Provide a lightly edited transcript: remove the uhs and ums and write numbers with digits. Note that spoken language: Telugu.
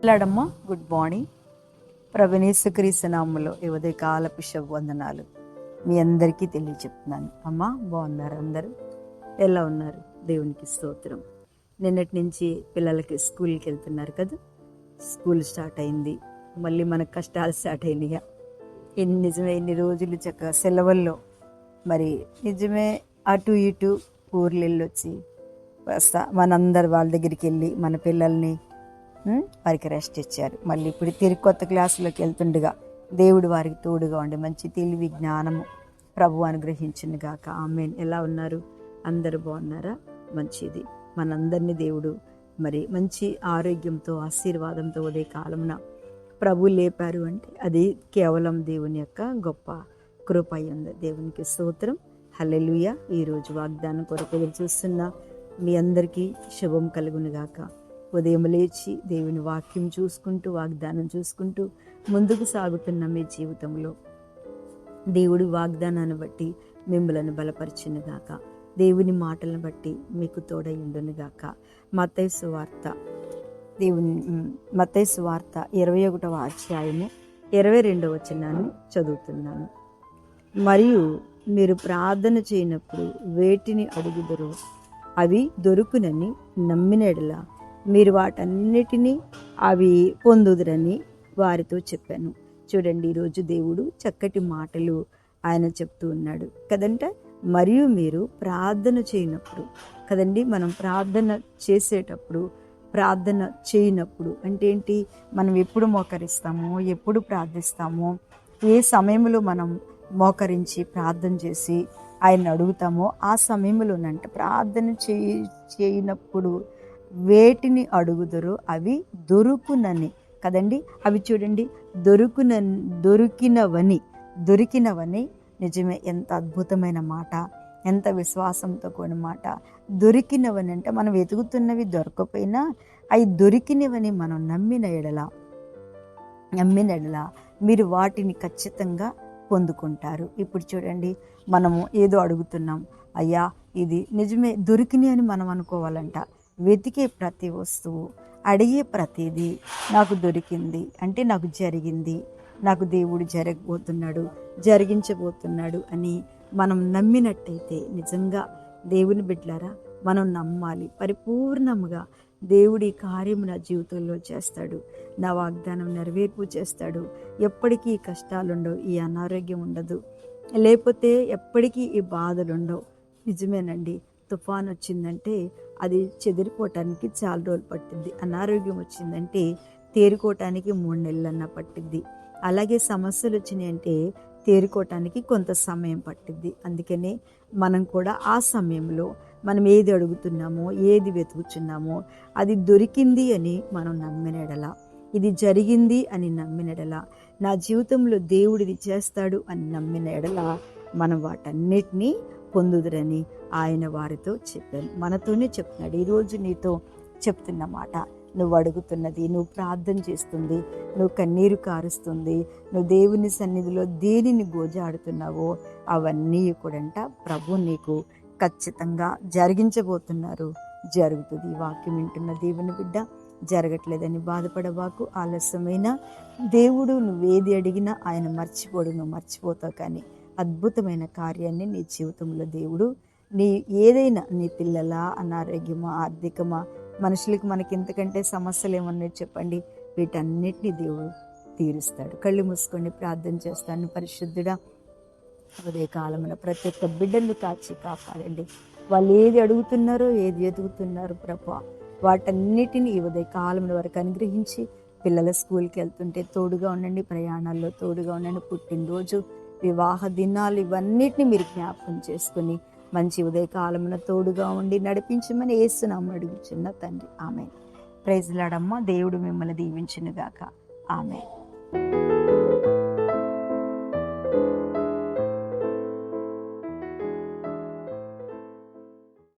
లాడమ్మా. Good morning. ప్రభునేసుక్రీస్తు నామములో ఈ ఉదయకాలపు శుభవందనాలు మీ అందరికీ తెలియచెప్తున్నాను. అమ్మా బాగున్నారు అందరూ? ఎలా ఉన్నారు? దేవునికి స్తోత్రం. నిన్నటి నుంచి పిల్లలకి స్కూల్కి వెళ్తున్నారు కదా, స్కూల్ స్టార్ట్ అయింది, మళ్ళీ మనకు కష్టాలు స్టార్ట్ అయినాయి. నిజమే ఇన్ని రోజులు చక్కగా సెలవుల్లో మరి నిజమే అటు ఇటు ఊర్లు వెళ్ళొచ్చి మనందరు వాళ్ళ దగ్గరికి వెళ్ళి మన పిల్లల్ని వారికి రెస్ట్ ఇచ్చారు. మళ్ళీ ఇప్పుడు తిరిగి కొత్త క్లాసులోకి వెళ్తుండగా దేవుడు వారికి తోడుగా ఉండి మంచి తెలివి జ్ఞానము ప్రభు అనుగ్రహించును గాక. ఆమేన్. ఎలా ఉన్నారు? అందరూ బాగున్నారా? మంచిది. మనందరినీ దేవుడు మరి మంచి ఆరోగ్యంతో ఆశీర్వాదంతో ఉదయ కాలమున ప్రభు లేపారు అంటే అది కేవలం దేవుని యొక్క గొప్ప కృప ఉంది. దేవునికి స్తోత్రం. హల్లెలూయా. ఈరోజు వాగ్దానం కొరకు ఎదురు చూస్తున్న మీ అందరికీ శుభం కలుగును గాక. ఉదయం లేచి దేవుని వాక్యం చూసుకుంటూ వాగ్దానం చూసుకుంటూ ముందుకు సాగుతున్న మీ జీవితంలో దేవుడి వాగ్దానాన్ని బట్టి మిమ్మలను బలపరిచును గాక. దేవుని మాటలను బట్టి మీకు తోడయుండును గాక. మత్తయి సువార్త 21వ అధ్యాయము 22వ వచనాన్ని చదువుతున్నాను. మరియు మీరు ప్రార్థన చేయనప్పుడు వేటిని అడుగుదరో అవి దొరుకునని నమ్మిన యెడల మీరు వాటన్నిటినీ అవి పొందుదురని వారితో చెప్పాను. చూడండి, ఈరోజు దేవుడు చక్కటి మాటలు ఆయన చెప్తూ ఉన్నాడు కదంట. మరియు మీరు ప్రార్థన చేయనప్పుడు కదండి, మనం ప్రార్థన చేసేటప్పుడు ప్రార్థన చేయనప్పుడు అంటే ఏంటి? మనం ఎప్పుడు మోకరిస్తామో, ఎప్పుడు ప్రార్థిస్తామో, ఏ సమయంలో మనం మోకరించి ప్రార్థన చేసి ఆయన అడుగుతామో ఆ సమయంలోనంట ప్రార్థన చేయనప్పుడు వేటిని అడుగుదరో అవి దొరుకునని కదండి. అవి చూడండి, దొరికినవని. నిజమే, ఎంత అద్భుతమైన మాట, ఎంత విశ్వాసంతో కూడిన మాట. దొరికినవని అంటే మనం వెతుకుతున్నవి దొరకపోయినా అవి దొరికినవని మనం నమ్మిన ఎడల మీరు వాటిని ఖచ్చితంగా పొందుకుంటారు. ఇప్పుడు చూడండి, మనము ఏదో అడుగుతున్నాం, అయ్యా ఇది నిజమే దొరికినాయి అని మనం అనుకోవాలంట. వెతికే ప్రతి వస్తువు, అడిగే ప్రతిదీ నాకు దొరికింది అంటే నాకు జరిగింది, నాకు దేవుడు జరిగించబోతున్నాడు అని మనం నమ్మినట్టయితే నిజంగా దేవుని బిడ్డలారా మనం నమ్మాలి. పరిపూర్ణముగా దేవుడి కార్యము నా జీవితంలో చేస్తాడు, నా వాగ్దానం నెరవేర్పు చేస్తాడు. ఎప్పటికీ ఈ కష్టాలు ఉండవు, ఈ అనారోగ్యం ఉండదు, లేకపోతే ఎప్పటికీ ఈ బాధలు ఉండవు. నిజమేనండి, తుఫాన్ వచ్చిందంటే అది చెదిరిపోవటానికి చాలా రోజులు పట్టింది. అనారోగ్యం వచ్చిందంటే తేరుకోవటానికి 3 నెలలన్నా పట్టిద్ది. అలాగే సమస్యలు వచ్చినాయంటే తేరుకోవటానికి కొంత సమయం పట్టిద్ది. అందుకనే మనం కూడా ఆ సమయంలో మనం ఏది అడుగుతున్నామో, ఏది వెతుకుతున్నామో అది దొరికింది అని మనం నమ్మినడలా, ఇది జరిగింది అని నమ్మినడలా, నా జీవితంలో దేవుడిది చేస్తాడు అని నమ్మిన ఎడల మనం వాటన్నిటినీ పొందుదురని ఆయన వారితో చెప్పాను. మనతోనే చెప్తున్నాడు. ఈరోజు నీతో చెప్తున్న మాట, నువ్వు అడుగుతున్నది, నువ్వు ప్రార్థన చేస్తుంది, నువ్వు కన్నీరు కారుస్తుంది, నువ్వు దేవుని సన్నిధిలో దేనిని గోజాడుతున్నావో అవన్నీ కూడంట ప్రభు నీకు ఖచ్చితంగా జరిగించబోతున్నారు. జరుగుతుంది. ఈ వాక్యం వింటున్న దేవుని బిడ్డ, జరగట్లేదని బాధపడవాకు. ఆలస్యమైన దేవుడు నువ్వేది అడిగినా ఆయన మర్చిపోడు, నువ్వు మర్చిపోతావు. కానీ అద్భుతమైన కార్యాన్ని నీ జీవితంలో దేవుడు ఏదైనా నీ పిల్లల అనారోగ్యమా, ఆర్థికమా, మనుషులకి మనకి ఇంతకంటే సమస్యలు ఏమన్నా చెప్పండి, వీటన్నిటిని దేవుడు తీరుస్తాడు. కళ్ళు మూసుకొని ప్రార్థన చేస్తాను. పరిశుద్ధుడా, ఉదయకాలమున ప్రతి ఒక్క బిడ్డలు కాపాడండి. వాళ్ళు ఏది అడుగుతున్నారో, ఏది ఎదుగుతున్నారో ప్రభా, వాటన్నిటిని ఈ ఉదయకాలమున వరకు అనుగ్రహించి పిల్లల స్కూల్కి వెళ్తుంటే తోడుగా ఉండండి, ప్రయాణాల్లో తోడుగా ఉండండి, పుట్టినరోజు, వివాహ దినాలు ఇవన్నిటిని మీరు జ్ఞాపకం చేసుకుని మంచి ఉదయకాలమున తోడుగా ఉండి నడిపించమని యేసునామమున అడుగుచున్న తండ్రి. ఆమేన్. ప్రైజ్ లార్డ్ అమ్మ. దేవుడు మిమ్మల్ని దీవించును గాక. ఆమేన్.